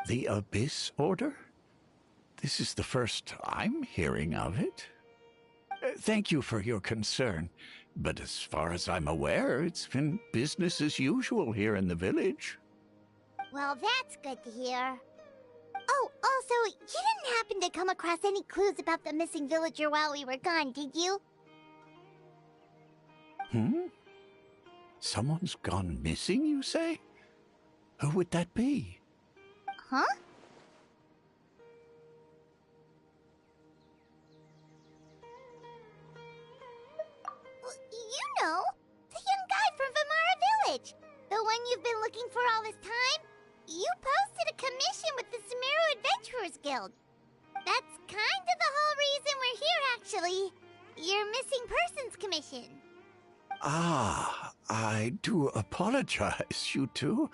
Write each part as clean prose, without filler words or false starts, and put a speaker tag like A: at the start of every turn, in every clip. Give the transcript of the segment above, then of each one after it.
A: The Abyss Order? This is the first I'm hearing of it. Thank you for your concern, but as far as I'm aware, it's been business as usual here in the village.
B: Well, that's good to hear. Oh, also, you didn't happen to come across any clues about the missing villager while we were gone, did you?
A: Someone's gone missing, you say? Who would that be?
B: Huh? You know, the young guy from Vamara Village. The one you've been looking for all this time. You posted a commission with the Sumeru Adventurers Guild. That's kind of the whole reason we're here, actually. Your missing persons commission.
A: Ah, I do apologize, you two.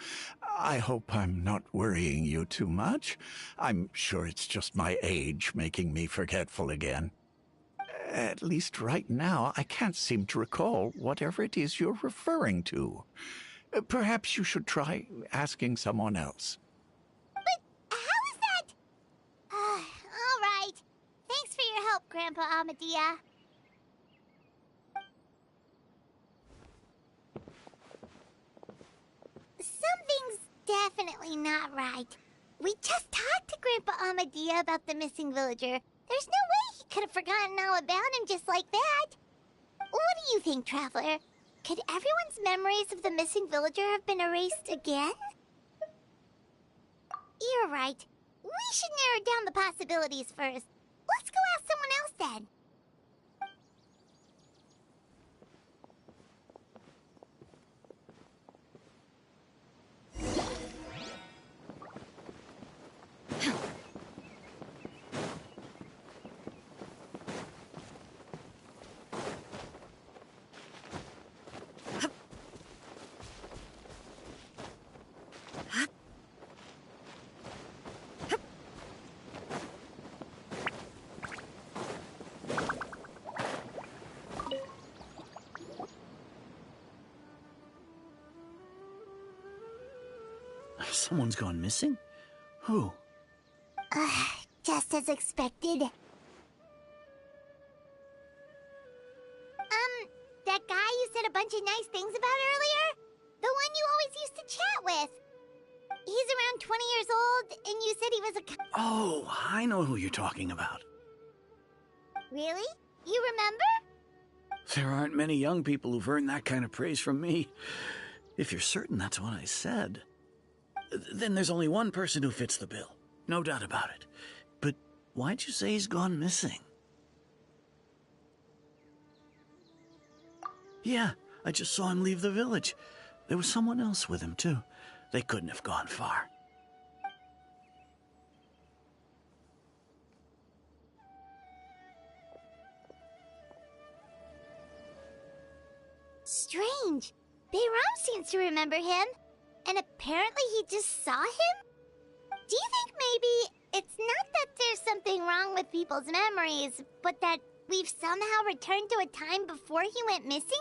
A: I hope I'm not worrying you too much. I'm sure it's just my age making me forgetful again. At least right now, I can't seem to recall whatever it is you're referring to. Perhaps you should try asking someone else.
B: But how is that? All right. Thanks for your help, Grandpa Amadia. Something's definitely not right. We just talked to Grandpa Amadia about the missing villager. There's no way he could have forgotten all about him just like that. What do you think, Traveler? Could everyone's memories of the missing villager have been erased again? You're right. We should narrow down the possibilities first. Let's go ask someone else then.
C: Someone's gone missing? Who?
B: Just as expected. That guy you said a bunch of nice things about earlier? The one you always used to chat with. He's around 20 years old, and you said he was a...
C: Oh, I know who you're talking about.
B: Really? You remember?
C: There aren't many young people who've earned that kind of praise from me. If you're certain that's what I said, then there's only one person who fits the bill. No doubt about it. But why'd you say he's gone missing? Yeah, I just saw him leave the village. There was someone else with him, too. They couldn't have gone far.
B: Strange. Bayram seems to remember him. And apparently he just saw him? Do you think maybe it's not that there's something wrong with people's memories, but that we've somehow returned to a time before he went missing?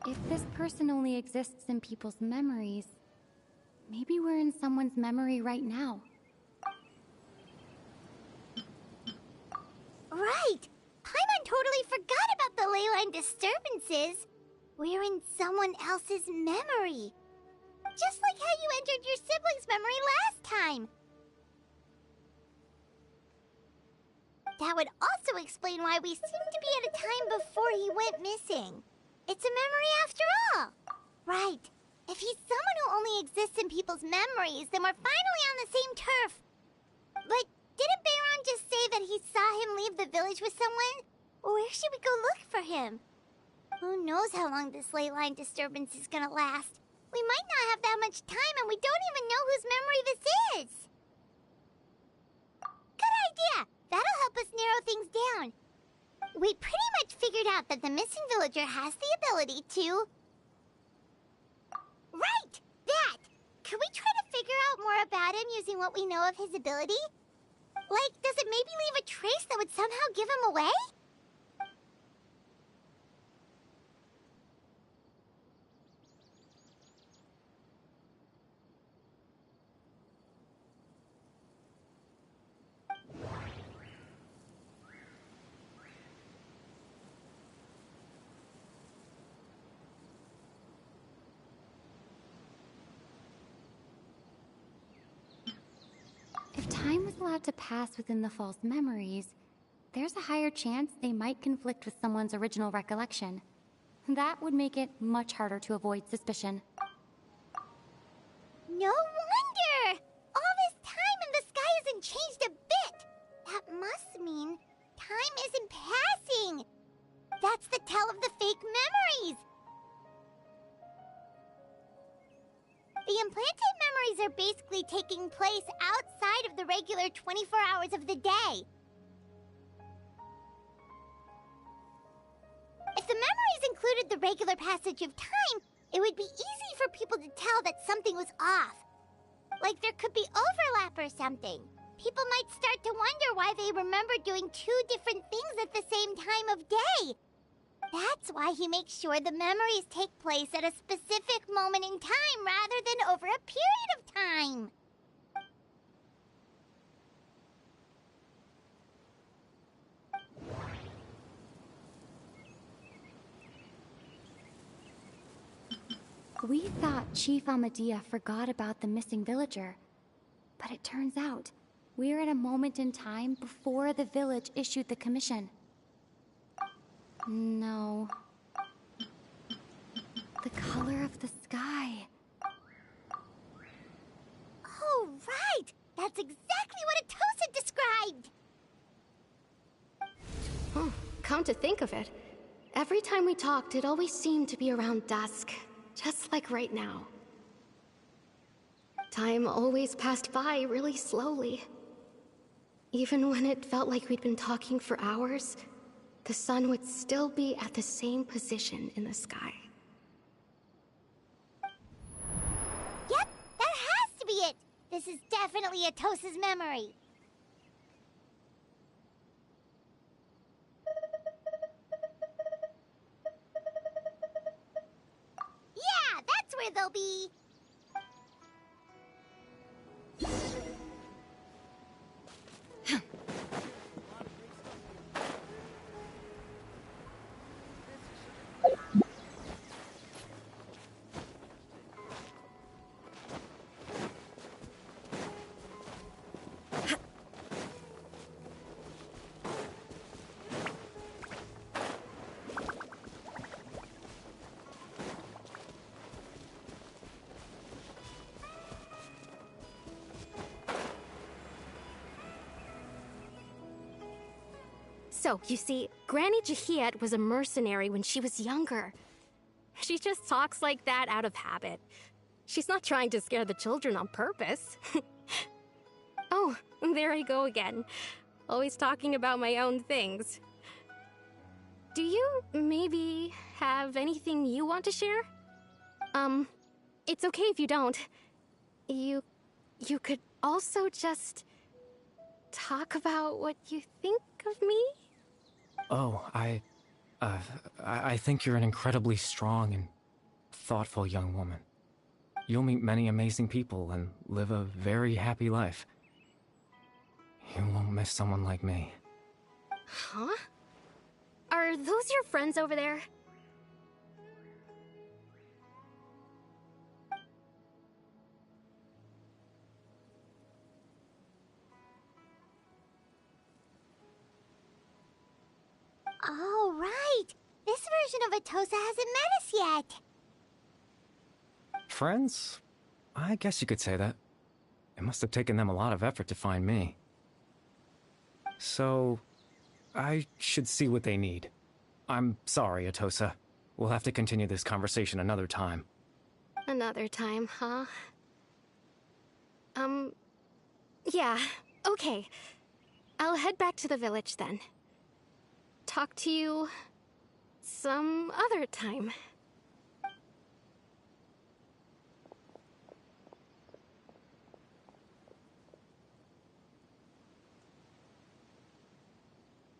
D: If this person only exists in people's memories, maybe we're in someone's memory right now.
B: Right! Paimon totally forgot about the ley line disturbances. We're in someone else's memory. Just like how you entered your sibling's memory last time. That would also explain why we seem to be at a time before he went missing. It's a memory after all. Right. If he's someone who only exists in people's memories, then we're finally on the same turf. But didn't Bayron just say that he saw him leave the village with someone? Where should we go look for him? Who knows how long this ley line disturbance is gonna last? We might not have that much time, and we don't even know whose memory this is. we pretty much figured out that the missing villager has the ability to... Right! That! Can we try to figure out more about him using what we know of his ability? Like, does it maybe leave a trace that would somehow give him away?
D: If time was allowed to pass within the false memories, there's a higher chance they might conflict with someone's original recollection. That would make it much harder to avoid suspicion.
B: No wonder! All this time and the sky hasn't changed a bit! That must mean time isn't passing! That's the tell of the fake memories! The implanted memories are basically taking place outside of the regular 24 hours of the day. If the memories included the regular passage of time, it would be easy for people to tell that something was off. Like there could be overlap or something. People might start to wonder why they remember doing two different things at the same time of day. That's why he makes sure the memories take place at a specific moment in time rather than over a period of time.
D: We thought Chief Amadea forgot about the missing villager. But it turns out, we're at a moment in time before the village issued the commission. No. The color of the sky.
B: Oh, right! That's exactly what Atosa described!
E: Oh, come to think of it, every time we talked, it always seemed to be around dusk, just like right now. Time always passed by really slowly. Even when it felt like we'd been talking for hours, the sun would still be at the same position in the sky.
B: Yep, that has to be it! This is definitely Atosa's memory. Yeah, that's where they'll be.
E: So, you see, Granny Jahiet was a mercenary when she was younger. She just talks like that out of habit. She's not trying to scare the children on purpose. Oh, there I go again. Always talking about my own things. Do you maybe have anything you want to share? It's okay if you don't. You could also just talk about what you think of me?
F: Oh, I think you're an incredibly strong and thoughtful young woman. You'll meet many amazing people and live a very happy life. You won't miss someone like me.
E: Huh? Are those your friends over there?
B: Oh, right! This version of Atosa hasn't met us yet!
F: Friends? I guess you could say that. It must have taken them a lot of effort to find me. So, I should see what they need. I'm sorry, Atosa. We'll have to continue this conversation another time.
E: Another time, huh? Yeah, okay. I'll head back to the village then. talk to you some other time.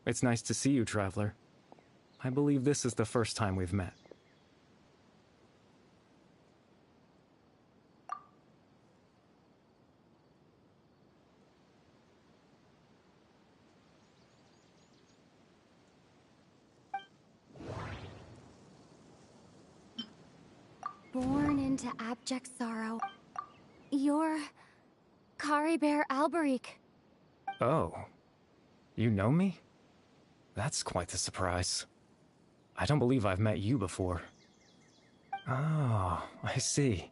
F: It's nice to see you, Traveler. I believe this is the first time we've met.
D: Born into abject sorrow. You're Caribert Alberic.
F: Oh. You know me? That's quite the surprise. I don't believe I've met you before. Oh, I see.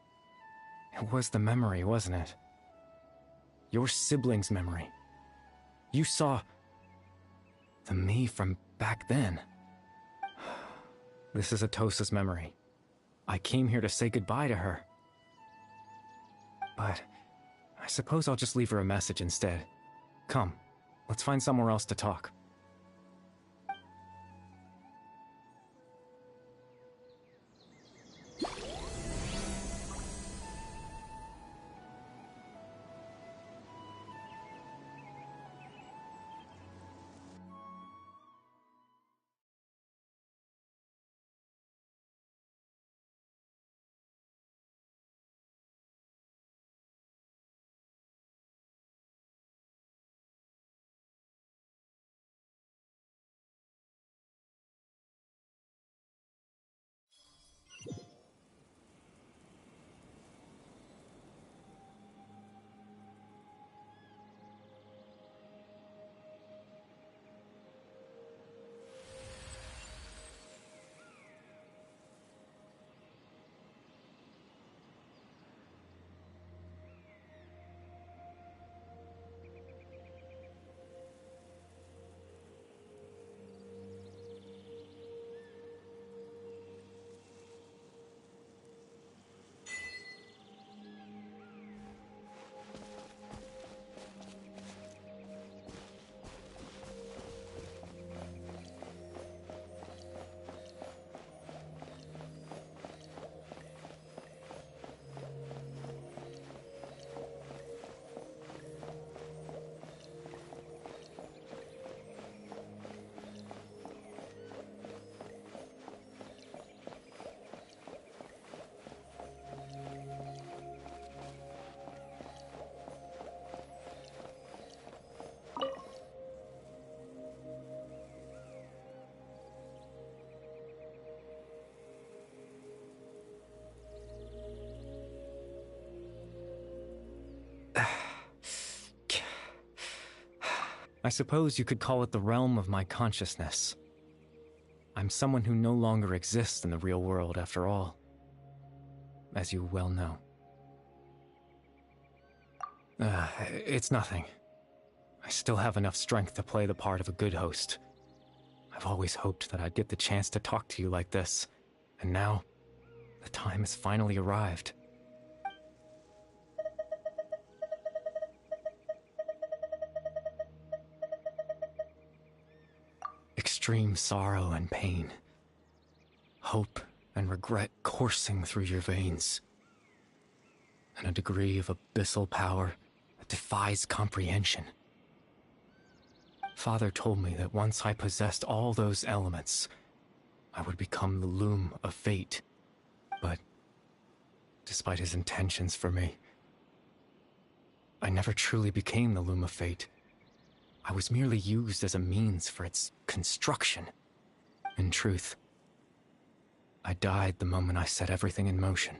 F: It was the memory, wasn't it? Your sibling's memory. You saw the me from back then. This is Atosa's memory. I came here to say goodbye to her. But I suppose I'll just leave her a message instead. Come, let's find somewhere else to talk. I suppose you could call it the realm of my consciousness. I'm someone who no longer exists in the real world, after all, as you well know. It's nothing. I still have enough strength to play the part of a good host. I've always hoped that I'd get the chance to talk to you like this, and now, the time has finally arrived. Extreme sorrow and pain. Hope and regret coursing through your veins. And a degree of abyssal power that defies comprehension. Father told me that once I possessed all those elements, I would become the loom of fate. But, despite his intentions for me, I never truly became the loom of fate. I was merely used as a means for its construction. In truth, I died the moment I set everything in motion.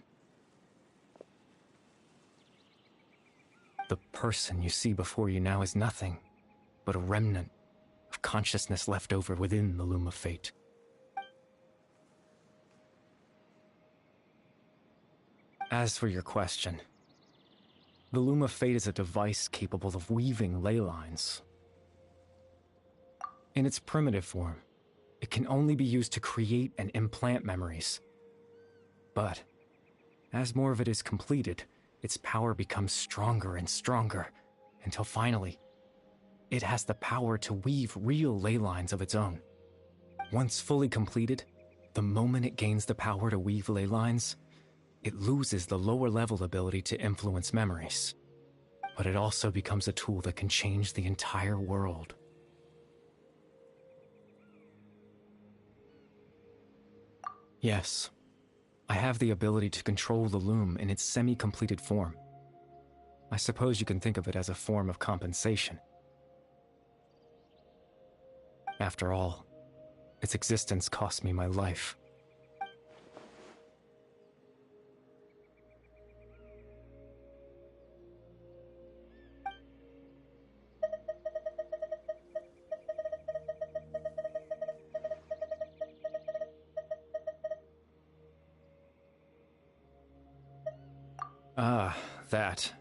F: The person you see before you now is nothing but a remnant of consciousness left over within the loom of fate. As for your question, the loom of fate is a device capable of weaving ley lines. In its primitive form, it can only be used to create and implant memories. But, as more of it is completed, its power becomes stronger and stronger, until finally, it has the power to weave real ley lines of its own. Once fully completed, the moment it gains the power to weave ley lines, it loses the lower-level ability to influence memories. But it also becomes a tool that can change the entire world. Yes, I have the ability to control the loom in its semi-completed form. I suppose you can think of it as a form of compensation. After all, its existence cost me my life. Ah, that.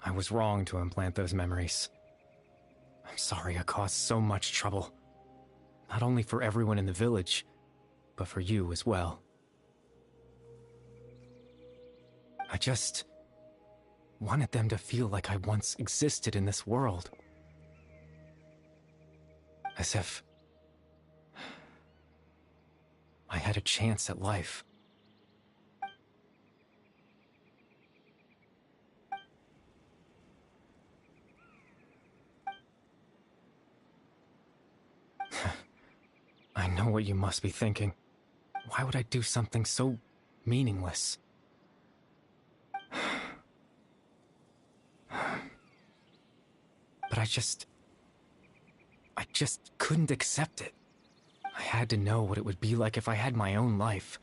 F: I was wrong to implant those memories. I'm sorry I caused so much trouble. Not only for everyone in the village, but for you as well. I just wanted them to feel like I once existed in this world. As if I had a chance at life. I know what you must be thinking. Why would I do something so meaningless? But I just couldn't accept it. I had to know what it would be like if I had my own life.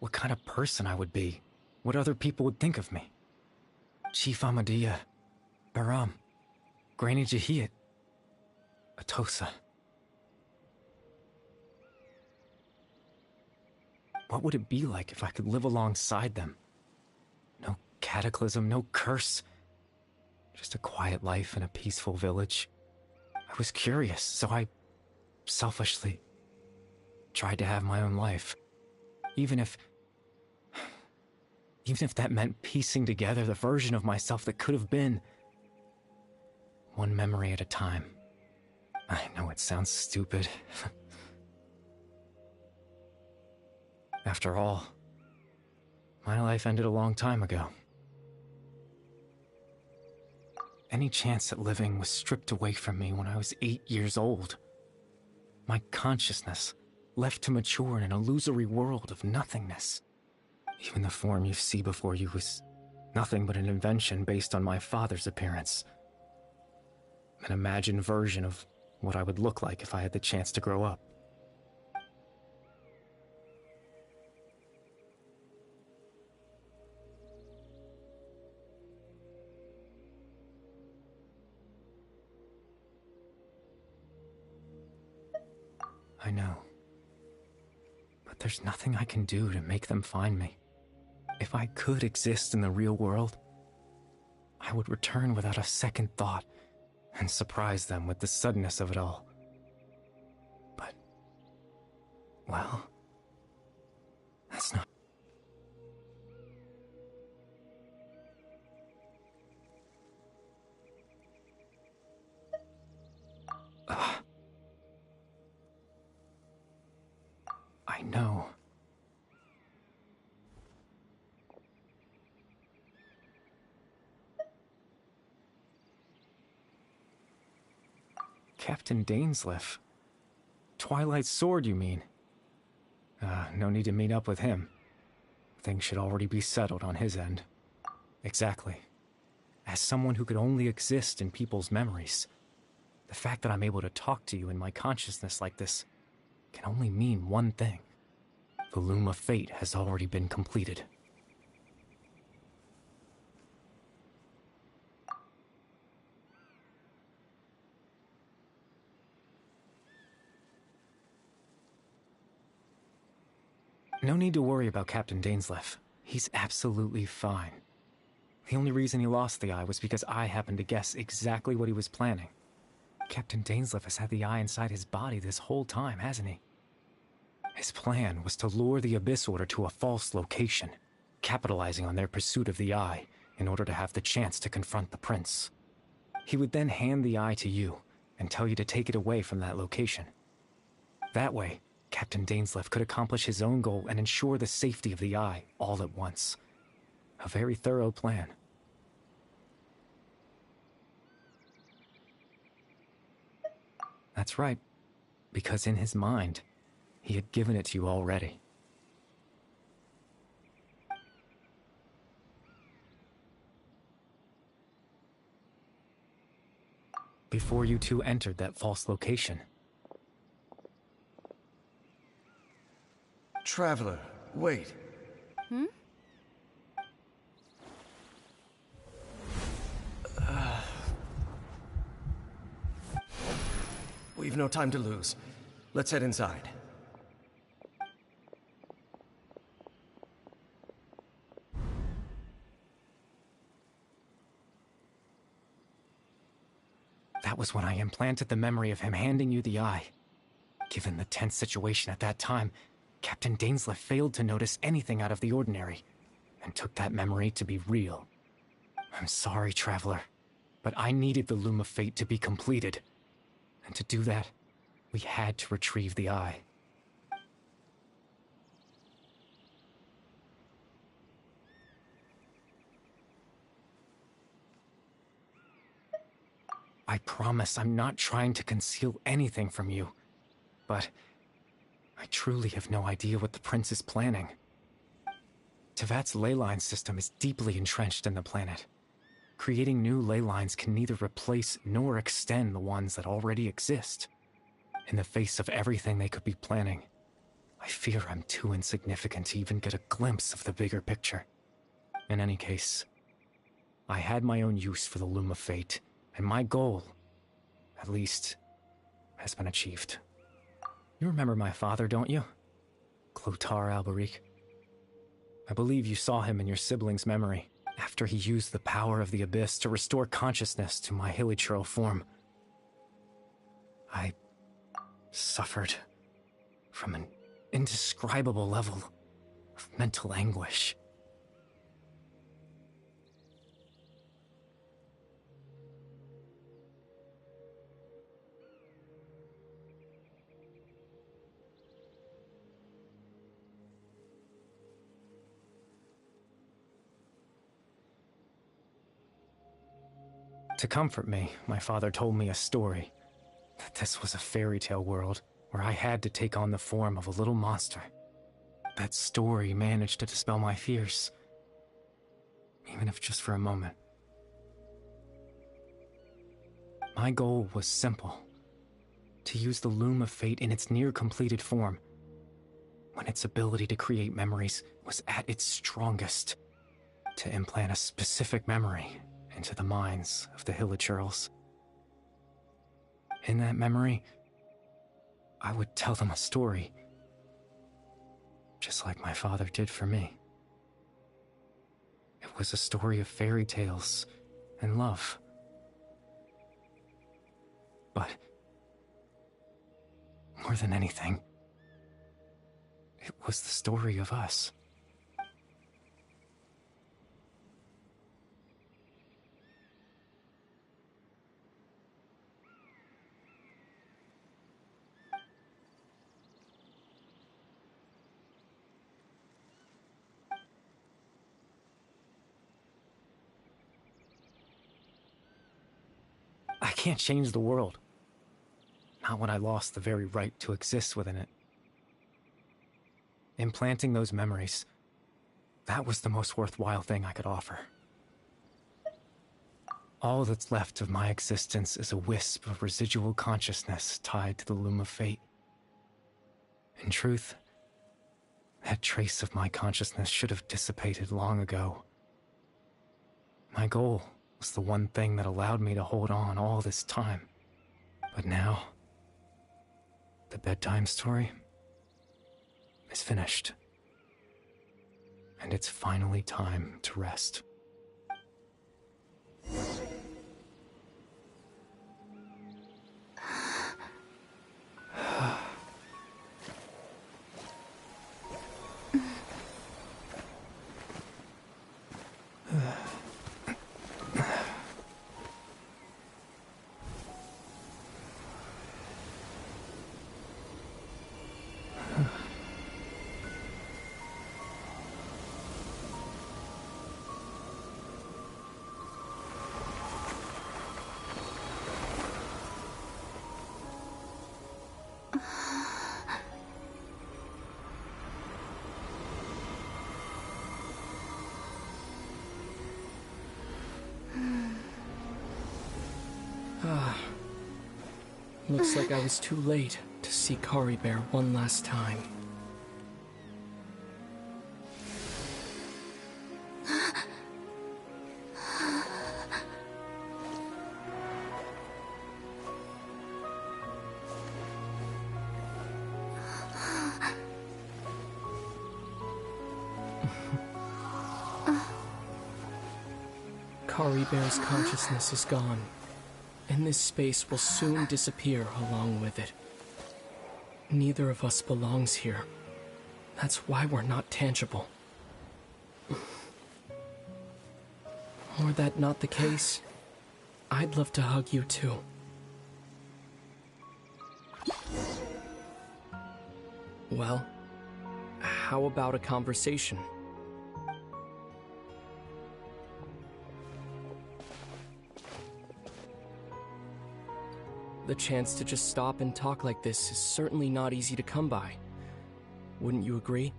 F: What kind of person I would be. What other people would think of me. Chief Ahmadiyya, Baram, Granny Jahiyat, Atosa. What would it be like if I could live alongside them? No cataclysm, no curse. Just a quiet life in a peaceful village. I was curious, so I selfishly tried to have my own life. Even if that meant piecing together the version of myself that could have been. One memory at a time. I know it sounds stupid. After all, my life ended a long time ago. Any chance at living was stripped away from me when I was 8 years old. My consciousness left to mature in an illusory world of nothingness. Even the form you see before you was nothing but an invention based on my father's appearance. An imagined version of what I would look like if I had the chance to grow up. I know. But there's nothing I can do to make them find me. If I could exist in the real world, I would return without a second thought and surprise them with the suddenness of it all. But, well, that's not... I know. Captain Dainsleif. Twilight Sword, you mean? No need to meet up with him. Things should already be settled on his end. Exactly. As someone who could only exist in people's memories, the fact that I'm able to talk to you in my consciousness like this can only mean one thing. The loom of fate has already been completed. No need to worry about Captain Dainsleif. He's absolutely fine. The only reason he lost the eye was because I happened to guess exactly what he was planning. Captain Dainsleif has had the eye inside his body this whole time, hasn't he? His plan was to lure the Abyss Order to a false location, capitalizing on their pursuit of the eye in order to have the chance to confront the prince. He would then hand the eye to you, and tell you to take it away from that location. That way, Captain Dainsleif could accomplish his own goal and ensure the safety of the Eye all at once. A very thorough plan. That's right, because in his mind, he had given it to you already. Before you two entered that false location.
G: Traveler, wait.
B: Hmm?
G: We've no time to lose. Let's head inside.
F: That was when I implanted the memory of him handing you the Eye. Given the tense situation at that time, Captain Dainsleif failed to notice anything out of the ordinary, and took that memory to be real. I'm sorry, Traveler, but I needed the Loom of Fate to be completed. And to do that, we had to retrieve the Eye. I promise I'm not trying to conceal anything from you, but I truly have no idea what the Prince is planning. Tevat's ley line system is deeply entrenched in the planet. Creating new ley lines can neither replace nor extend the ones that already exist. In the face of everything they could be planning, I fear I'm too insignificant to even get a glimpse of the bigger picture. In any case, I had my own use for the Loom of Fate, and my goal, at least, has been achieved. You remember my father, don't you? Clotar Alberic. I believe you saw him in your sibling's memory, after he used the power of the Abyss to restore consciousness to my hilichurl form. I suffered from an indescribable level of mental anguish. To comfort me, my father told me a story. That this was a fairy tale world where I had to take on the form of a little monster. That story managed to dispel my fears, even if just for a moment. My goal was simple: to use the Loom of Fate in its near-completed form, when its ability to create memories was at its strongest, to implant a specific memory into the minds of the hilichurls. In that memory, I would tell them a story, just like my father did for me. It was a story of fairy tales and love. But more than anything, it was the story of us. I can't change the world. Not when I lost the very right to exist within it. Implanting those memories, that was the most worthwhile thing I could offer. All that's left of my existence is a wisp of residual consciousness tied to the Loom of Fate. In truth, that trace of my consciousness should have dissipated long ago. My goal was the one thing that allowed me to hold on all this time. But now, the bedtime story is finished. And it's finally time to rest.
H: Looks like I was too late to see Kari Bear one last time. Kari Bear's consciousness is gone, and this space will soon disappear along with it. Neither of us belongs here. That's why we're not tangible. Were that not the case, I'd love to hug you too. Well, how about a conversation? The chance to just stop and talk like this is certainly not easy to come by. Wouldn't you agree?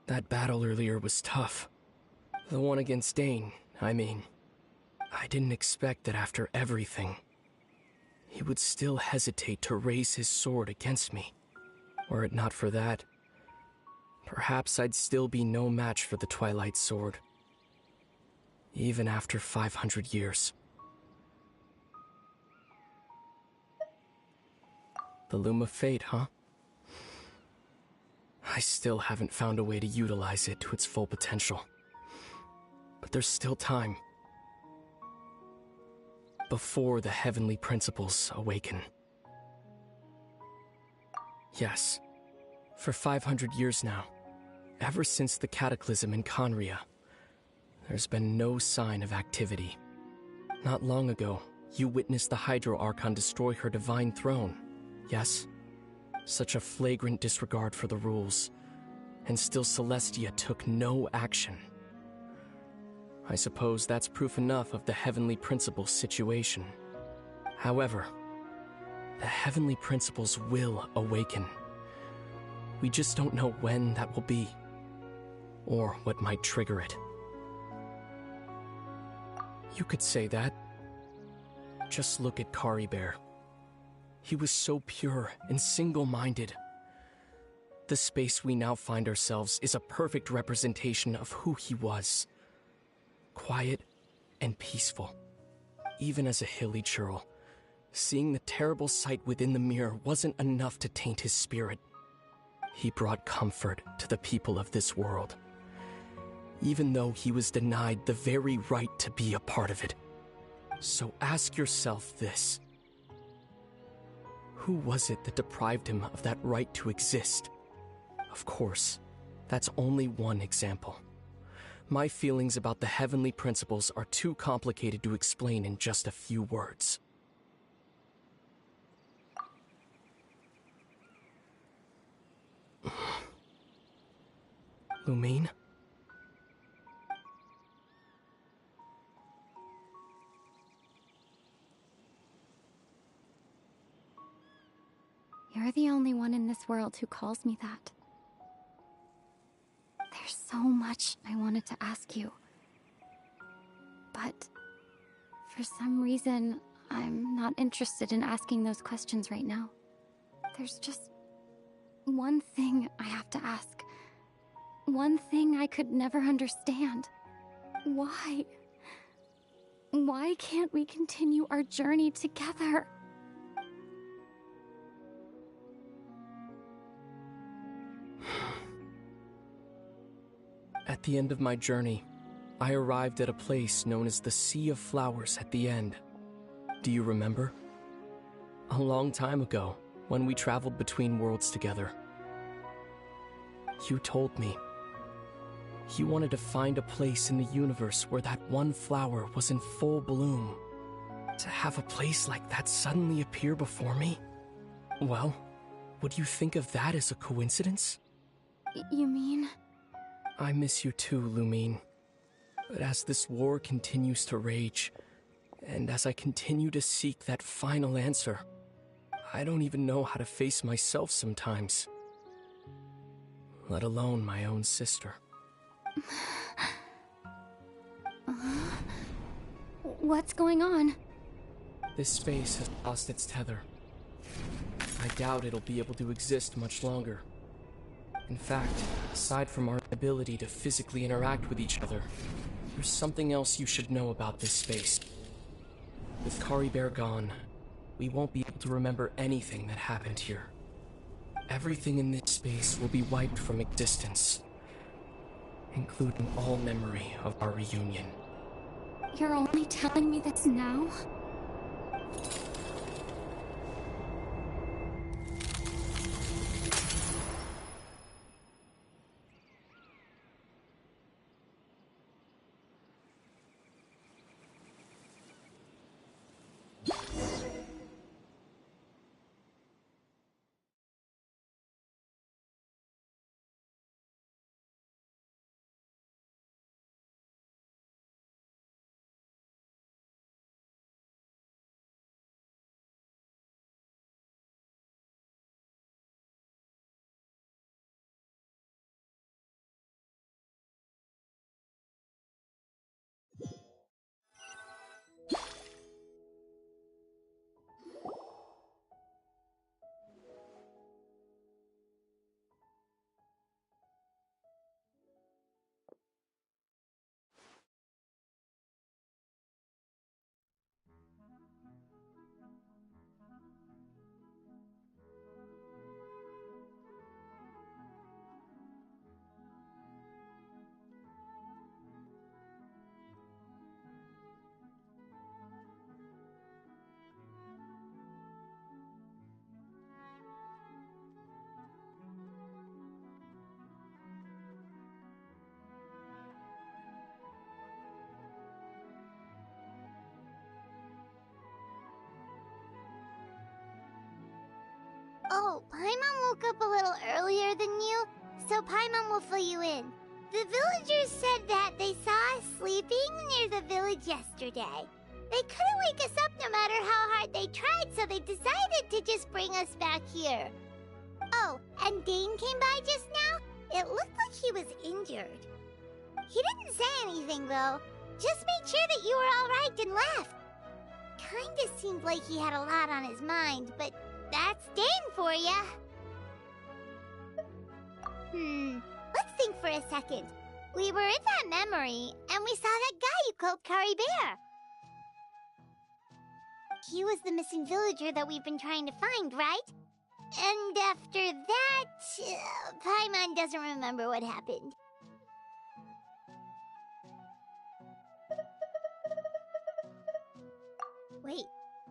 H: That battle earlier was tough. The one against Dane, I mean. I didn't expect that after everything, he would still hesitate to raise his sword against me. Were it not for that, perhaps I'd still be no match for the Twilight Sword. Even after 500 years. The Loom of Fate, huh? I still haven't found a way to utilize it to its full potential. But there's still time. Before the heavenly principles awaken. Yes, for 500 years now, ever since the cataclysm in Conria, there's been no sign of activity. Not long ago, you witnessed the Hydro Archon destroy her divine throne, yes? Such a flagrant disregard for the rules, and still Celestia took no action. I suppose that's proof enough of the heavenly principles situation. However, the heavenly principles will awaken. We just don't know when that will be, or what might trigger it. You could say that. Just look at Kari Bear. He was so pure and single-minded. The space we now find ourselves is a perfect representation of who he was. Quiet and peaceful. Even as a hilly churl, seeing the terrible sight within the mirror wasn't enough to taint his spirit. He brought comfort to the people of this world, even though he was denied the very right to be a part of it. So ask yourself this. Who was it that deprived him of that right to exist? Of course, that's only one example. My feelings about the heavenly principles are too complicated to explain in just a few words. Lumine?
D: You're the only one in this world who calls me that. There's so much I wanted to ask you. But for some reason, I'm not interested in asking those questions right now. There's just one thing I have to ask. One thing I could never understand. Why? Why can't we continue our journey together?
H: At the end of my journey, I arrived at a place known as the Sea of Flowers at the end. Do you remember? A long time ago, when we traveled between worlds together. You told me. You wanted to find a place in the universe where that one flower was in full bloom. To have a place like that suddenly appear before me? Well, would you think of that as a coincidence?
D: You mean?
H: I miss you too, Lumine. But as this war continues to rage, and as I continue to seek that final answer, I don't even know how to face myself sometimes. let alone my own sister.
D: What's going on?
H: This space has lost its tether. I doubt it'll be able to exist much longer. In fact, aside from our ability to physically interact with each other, there's something else you should know about this space. With Kari Bear gone, we won't be able to remember anything that happened here. Everything in this space will be wiped from existence, including all memory of our reunion.
D: You're only telling me this now?
B: Oh, Paimon woke up a little earlier than you, so Paimon will fill you in. The villagers said that they saw us sleeping near the village yesterday. They couldn't wake us up no matter how hard they tried, so they decided to just bring us back here. Oh, and Dane came by just now. It looked like he was injured. He didn't say anything, though. Just made sure that you were all right and left. Kinda seemed like he had a lot on his mind, but that's Dane for ya. Let's think for a second. We were in that memory, and we saw that guy you called Kari Bear. He was the missing villager that we've been trying to find, right? And after that, Paimon doesn't remember what happened. Wait,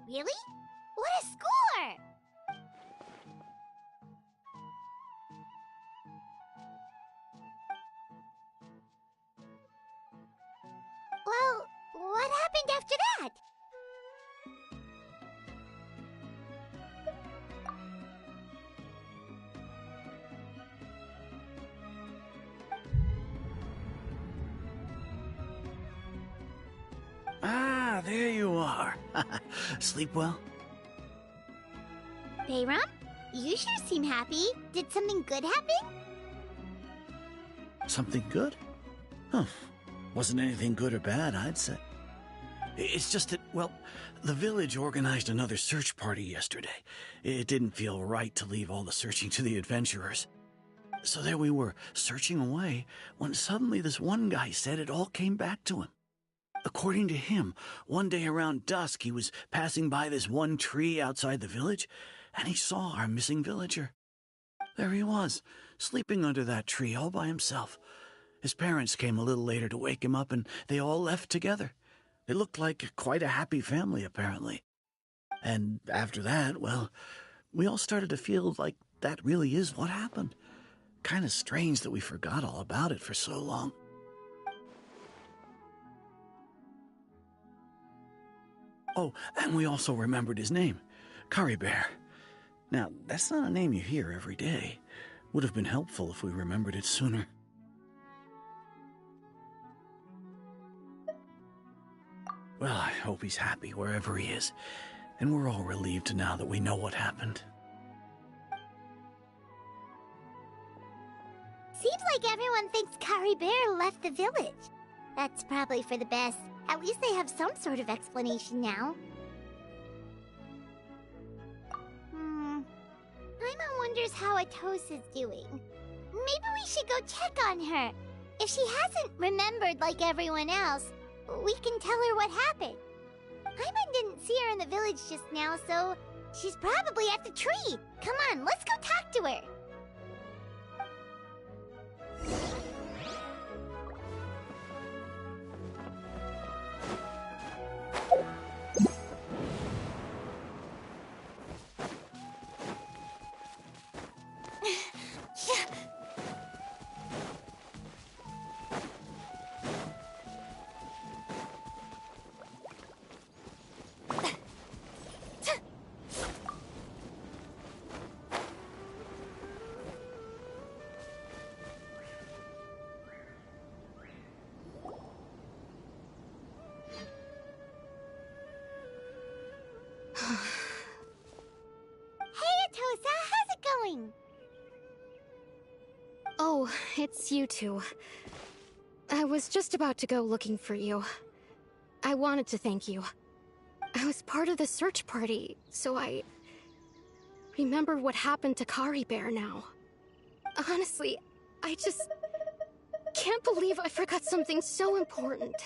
B: really? What a score! Well, what happened after that?
C: Ah, there you are. Sleep well?
B: Bayram, you sure seem happy. Did something good happen?
C: Something good? Huh. Wasn't anything good or bad, I'd say. It's just that, well, the village organized another search party yesterday. It didn't feel right to leave all the searching to the adventurers. So there we were, searching away, when suddenly this one guy said it all came back to him. According to him, one day around dusk he was passing by this one tree outside the village, and he saw our missing villager. There he was, sleeping under that tree all by himself. His parents came a little later to wake him up, and they all left together. They looked like quite a happy family, apparently. And after that, well, we all started to feel like that really is what happened. Kind of strange that we forgot all about it for so long. Oh, and we also remembered his name, Kari Bear. Now, that's not a name you hear every day. Would have been helpful if we remembered it sooner. Well, I hope he's happy wherever he is, and we're all relieved now that we know what happened.
B: Seems like everyone thinks Kari Bear left the village. That's probably for the best. At least they have some sort of explanation now. Paimon wonders how Atosa's doing. Maybe we should go check on her. If she hasn't remembered like everyone else, we can tell her what happened. Paimon didn't see her in the village just now, so she's probably at the tree. Come on, let's go talk to her.
E: Oh, it's you two. I was just about to go looking for you. I wanted to thank you. I was part of the search party, so I remember what happened to Kari Bear now. Honestly, I just can't believe I forgot something so important.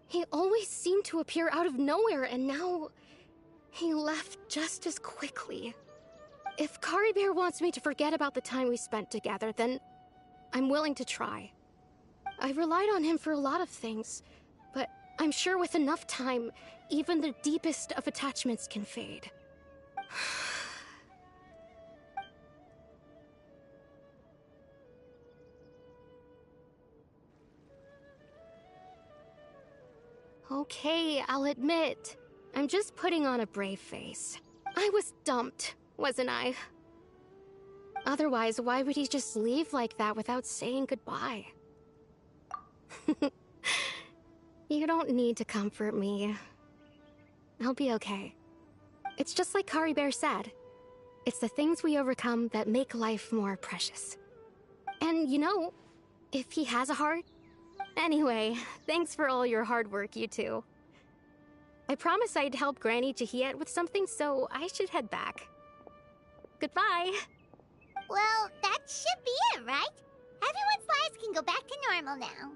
E: He always seemed to appear out of nowhere, and now he left just as quickly. If Kari Bear wants me to forget about the time we spent together, then I'm willing to try. I relied on him for a lot of things, but I'm sure with enough time, even the deepest of attachments can fade. Okay, I'll admit, I'm just putting on a brave face. I was dumped, wasn't I? Otherwise, why would he just leave like that without saying goodbye? You don't need to comfort me. I'll be okay. It's just like Kari Bear said. It's the things we overcome that make life more precious. And you know, if he has a heart... Anyway, thanks for all your hard work, you two. I promised I'd help Granny Jahiet with something, so I should head back. Goodbye!
B: Well, that should be it, right? Everyone's lives can go back to normal now.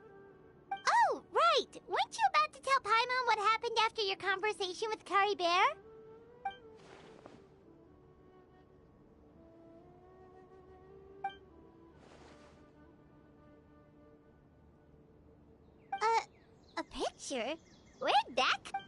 B: Oh, right! Weren't you about to tell Paimon what happened after your conversation with Kari Bear? A picture? Where'd that come?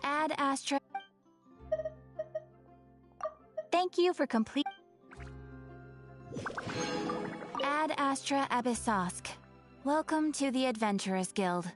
I: Ad Astra. Thank you for complete. Ad Astra Abyssosk. Welcome to the Adventurers Guild.